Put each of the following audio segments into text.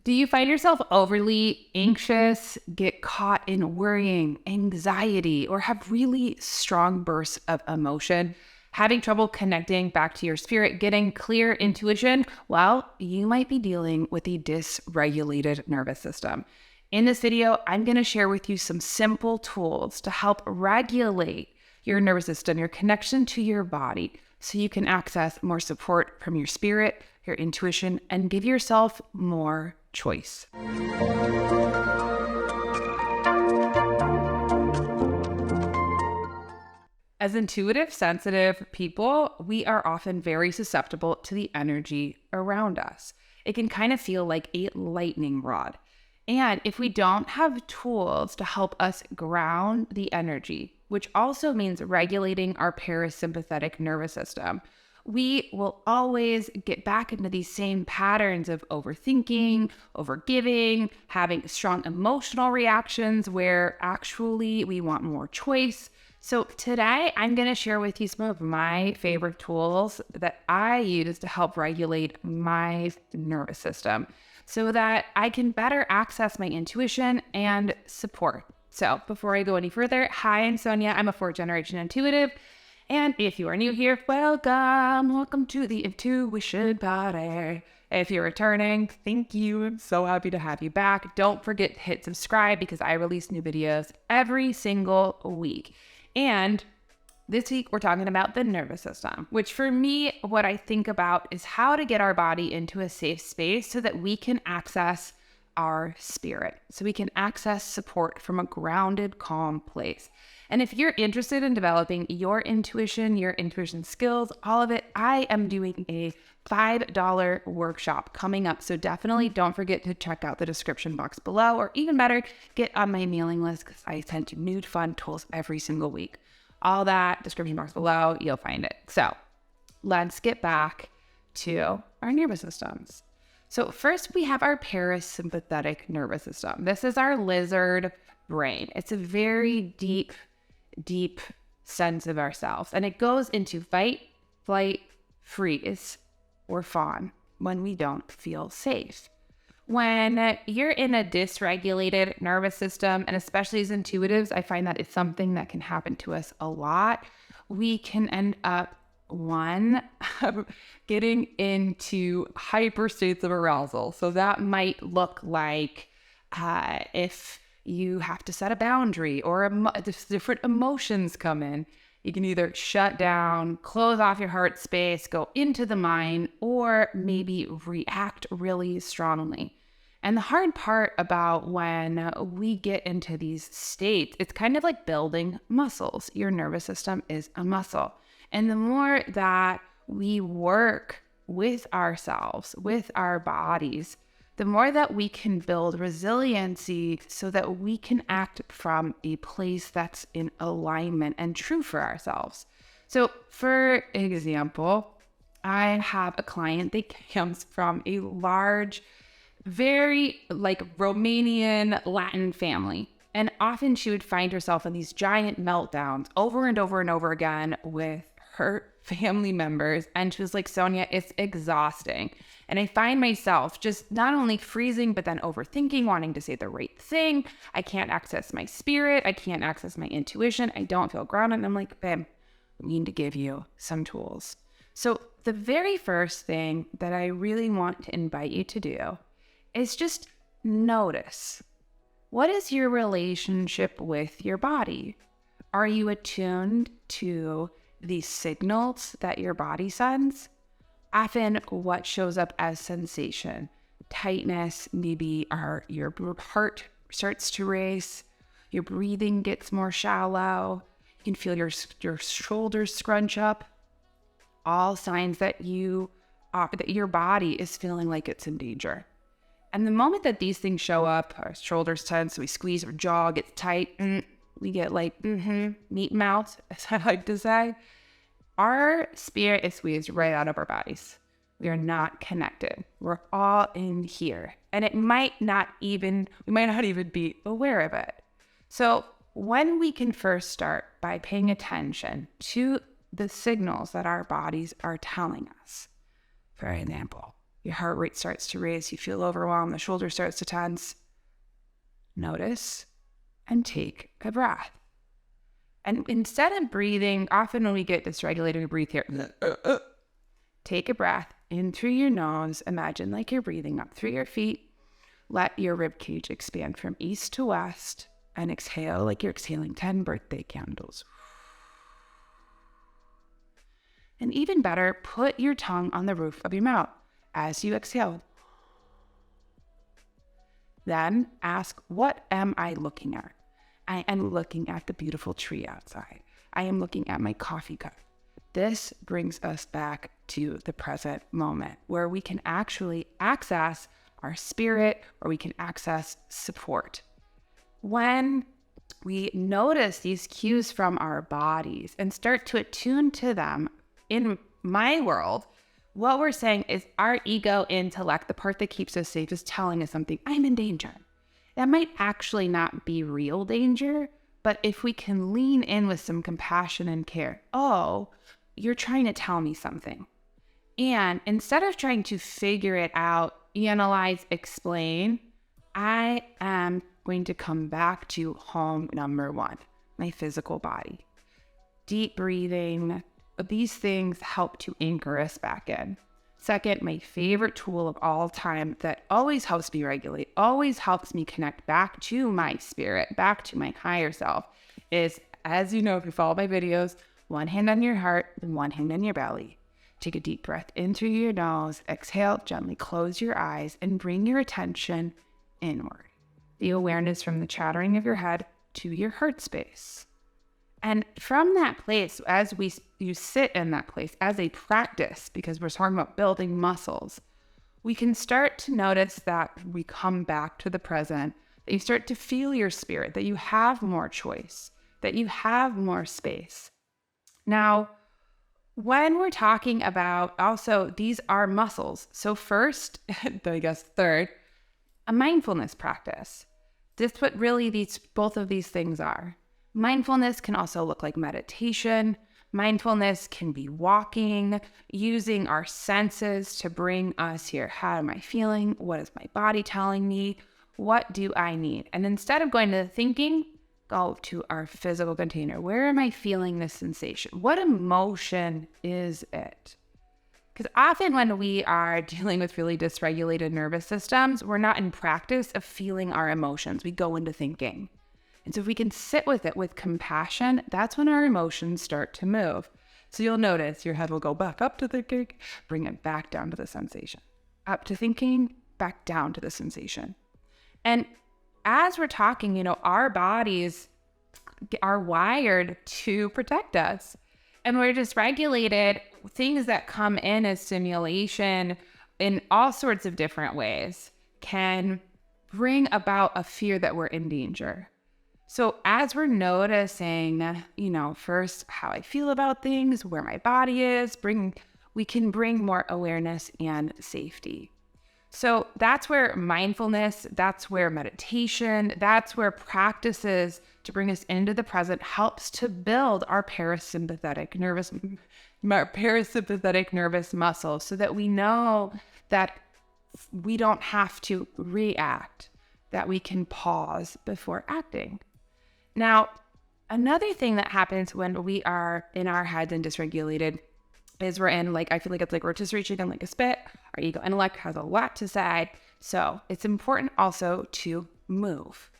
Do you find yourself overly anxious, get caught in worrying, anxiety, or have really strong bursts of emotion? Having trouble connecting back to your spirit, getting clear intuition? Well, you might be dealing with a dysregulated nervous system. In this video, I'm going to share with you some simple tools to help regulate your nervous system, your connection to your body, so you can access more support from your spirit, your intuition, and give yourself more choice. As intuitive, sensitive people, we are often very susceptible to the energy around us. It can kind of feel like a lightning rod. And if we don't have tools to help us ground the energy, which also means regulating our parasympathetic nervous system, we will always get back into these same patterns of overthinking, overgiving, having strong emotional reactions where actually we want more choice. So today I'm going to share with you some of my favorite tools that I use to help regulate my nervous system so that I can better access my intuition and support. So before I go any further, hi, I'm Sonia. I'm a 4th generation intuitive. And if you are new here, welcome to the Intuition Party. If you're returning, thank you. I'm so happy to have you back. Don't forget to hit subscribe because I release new videos every single week. And this week, we're talking about the nervous system, which for me, what I think about is how to get our body into a safe space so that we can access our spirit, so we can access support from a grounded, calm place. And if you're interested in developing your intuition skills, all of it, I am doing a $5 workshop coming up. So definitely don't forget to check out the description box below, or even better, get on my mailing list because I send new fun tools every single week. All that, description box below, you'll find it. So let's get back to our nervous systems. So first we have our parasympathetic nervous system. This is our lizard brain. It's a very deep sense of ourselves. And it goes into fight, flight, freeze, or fawn when we don't feel safe. When you're in a dysregulated nervous system, and especially as intuitives, I find that it's something that can happen to us a lot. We can end up, getting into hyper states of arousal. So that might look like if you have to set a boundary or different emotions come in, you can either shut down, close off your heart space, go into the mind, or maybe react really strongly. And the hard part about when we get into these states, it's kind of like building muscles. Your nervous system is a muscle. And the more that we work with ourselves, with our bodies, the more that we can build resiliency so that we can act from a place that's in alignment and true for ourselves. So for example, I have a client that comes from a large, very Romanian Latin family. And often she would find herself in these giant meltdowns over and over and over again with her family members. And she was like, Sonia, it's exhausting. And I find myself just not only freezing, but then overthinking, wanting to say the right thing. I can't access my spirit. I can't access my intuition. I don't feel grounded. And I'm like, babe, I need to give you some tools. So the very first thing that I really want to invite you to do is just notice, what is your relationship with your body? Are you attuned to the signals that your body sends? Often what shows up as sensation, tightness, maybe your heart starts to race, your breathing gets more shallow, you can feel your shoulders scrunch up, all signs that your body is feeling like it's in danger. And the moment that these things show up, our shoulders tense, so we squeeze, our jaw gets tight, we get meat mouth, as I like to say. Our spirit is squeezed right out of our bodies. We are not connected. We're all in here. And we might not even be aware of it. So when we can first start by paying attention to the signals that our bodies are telling us. For example, Your heart rate starts to raise. You feel overwhelmed. The shoulder starts to tense. Notice and take a breath. And instead of breathing, often when we get dysregulated, we breathe here. Take a breath in through your nose. Imagine like you're breathing up through your feet. Let your rib cage expand from east to west. And exhale like you're exhaling 10 birthday candles. And even better, put your tongue on the roof of your mouth as you exhale. Then ask, what am I looking at? I am looking at the beautiful tree outside. I am looking at my coffee cup. This brings us back to the present moment where we can actually access our spirit, or we can access support. When we notice these cues from our bodies and start to attune to them, in my world, what we're saying is our ego intellect, the part that keeps us safe, is telling us something. I'm in danger. That might actually not be real danger, but if we can lean in with some compassion and care, oh, you're trying to tell me something. And instead of trying to figure it out, analyze, explain, I am going to come back to home number one, my physical body. Deep breathing, these things help to anchor us back in. Second, my favorite tool of all time that always helps me regulate, always helps me connect back to my spirit, back to my higher self, is, as you know, if you follow my videos, one hand on your heart and one hand on your belly. Take a deep breath in through your nose, exhale, gently close your eyes, and bring your attention inward. The awareness from the chattering of your head to your heart space. And from that place, as you sit in that place as a practice, because we're talking about building muscles, we can start to notice that we come back to the present, that you start to feel your spirit, that you have more choice, that you have more space. Now, when we're talking about also, these are muscles. So first, I guess third, a mindfulness practice. That's what really both of these things are. Mindfulness can also look like meditation. Mindfulness can be walking, using our senses to bring us here. How am I feeling? What is my body telling me? What do I need? And instead of going to the thinking, go to our physical container. Where am I feeling this sensation? What emotion is it? Because often when we are dealing with really dysregulated nervous systems, we're not in practice of feeling our emotions. We go into thinking. And so if we can sit with it with compassion, that's when our emotions start to move. So you'll notice your head will go back up to thinking, bring it back down to the sensation. Up to thinking, back down to the sensation. And as we're talking, our bodies are wired to protect us. And we're dysregulated. Things that come in as stimulation in all sorts of different ways can bring about a fear that we're in danger. So as we're noticing, first how I feel about things, where my body is, we can bring more awareness and safety. So that's where mindfulness, that's where meditation, that's where practices to bring us into the present helps to build our parasympathetic nervous muscle, so that we know that we don't have to react, that we can pause before acting. Now, another thing that happens when we are in our heads and dysregulated is I feel like it's like we're just reaching in like a spit. Our ego intellect has a lot to say. So it's important also to move.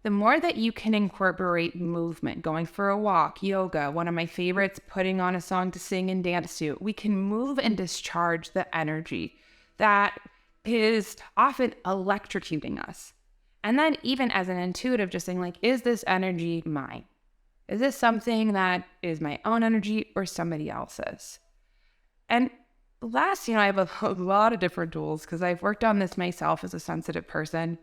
The more that you can incorporate movement, going for a walk, yoga, one of my favorites, putting on a song to sing and dance to, we can move and discharge the energy that is often electrocuting us. And then even as an intuitive, just saying is this energy mine? Is this something that is my own energy or somebody else's? And last, I have a lot of different tools because I've worked on this myself as a sensitive person,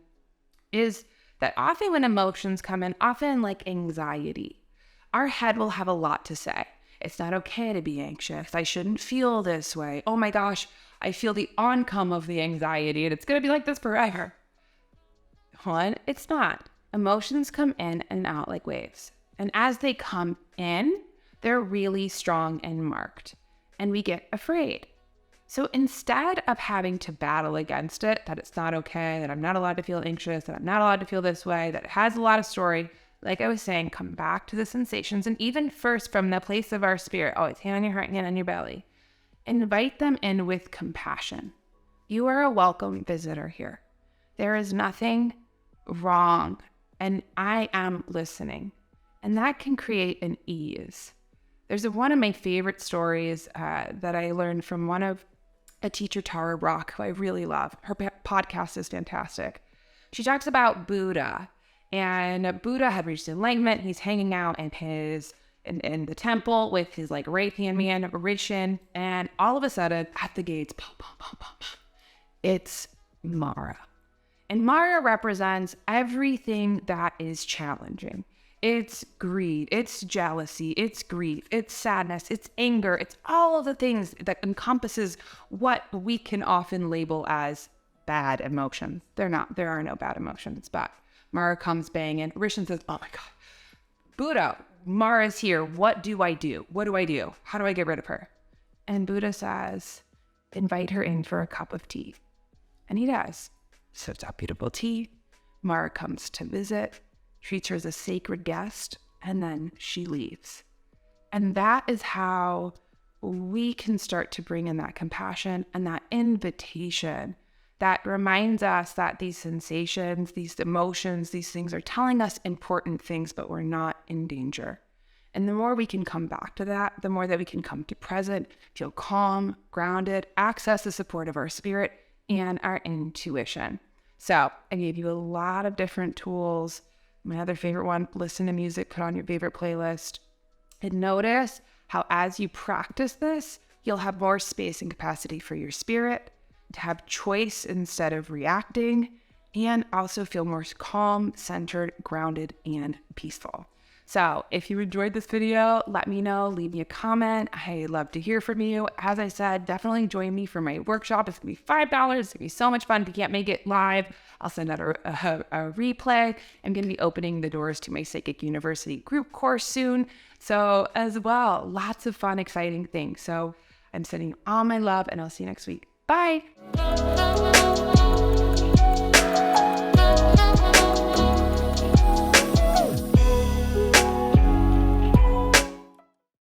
is that often when emotions come in, often like anxiety, our head will have a lot to say. It's not okay to be anxious. I shouldn't feel this way. Oh my gosh, I feel the oncome of the anxiety and it's going to be like this forever. One, it's not. Emotions come in and out like waves. And as they come in, they're really strong and marked. And we get afraid. So instead of having to battle against it, that it's not okay, that I'm not allowed to feel anxious, that I'm not allowed to feel this way, that it has a lot of story, like I was saying, come back to the sensations. And even first from the place of our spirit, always hand on your heart, hand on your belly, invite them in with compassion. You are a welcome visitor here. There is nothing wrong, and I am listening. And that can create an ease. There's one of my favorite stories that I learned from a teacher, Tara Brach, who I really love. Her podcast is fantastic. She talks about Buddha, and Buddha had reached enlightenment. He's hanging out in the temple with his like right-hand man, Rishin, and all of a sudden at the gates, pop, pop, pop, pop, pop, it's Mara. And Mara represents everything that is challenging. It's greed, it's jealousy, it's grief, it's sadness, it's anger, it's all of the things that encompasses what we can often label as bad emotions. There are no bad emotions, but Mara comes banging. Rishin says, oh my God, Buddha, Mara's here. What do I do? What do I do? How do I get rid of her? And Buddha says, invite her in for a cup of tea. And he does. So it's a beautiful tea. Mara comes to visit, treats her as a sacred guest, and then she leaves. And that is how we can start to bring in that compassion and that invitation that reminds us that these sensations, these emotions, these things are telling us important things, but we're not in danger. And the more we can come back to that, the more that we can come to present, feel calm, grounded, access the support of our spirit and our intuition. So I gave you a lot of different tools. My other favorite one, listen to music, put on your favorite playlist, and notice how as you practice this, you'll have more space and capacity for your spirit to have choice instead of reacting, and also feel more calm, centered, grounded, and peaceful. So if you enjoyed this video, let me know, leave me a comment. I love to hear from you. As I said, definitely join me for my workshop. It's gonna be $5. It's gonna be so much fun. If you can't make it live, I'll send out a replay. I'm gonna be opening the doors to my Psychic University group course soon. So as well, lots of fun, exciting things. So I'm sending you all my love, and I'll see you next week. Bye.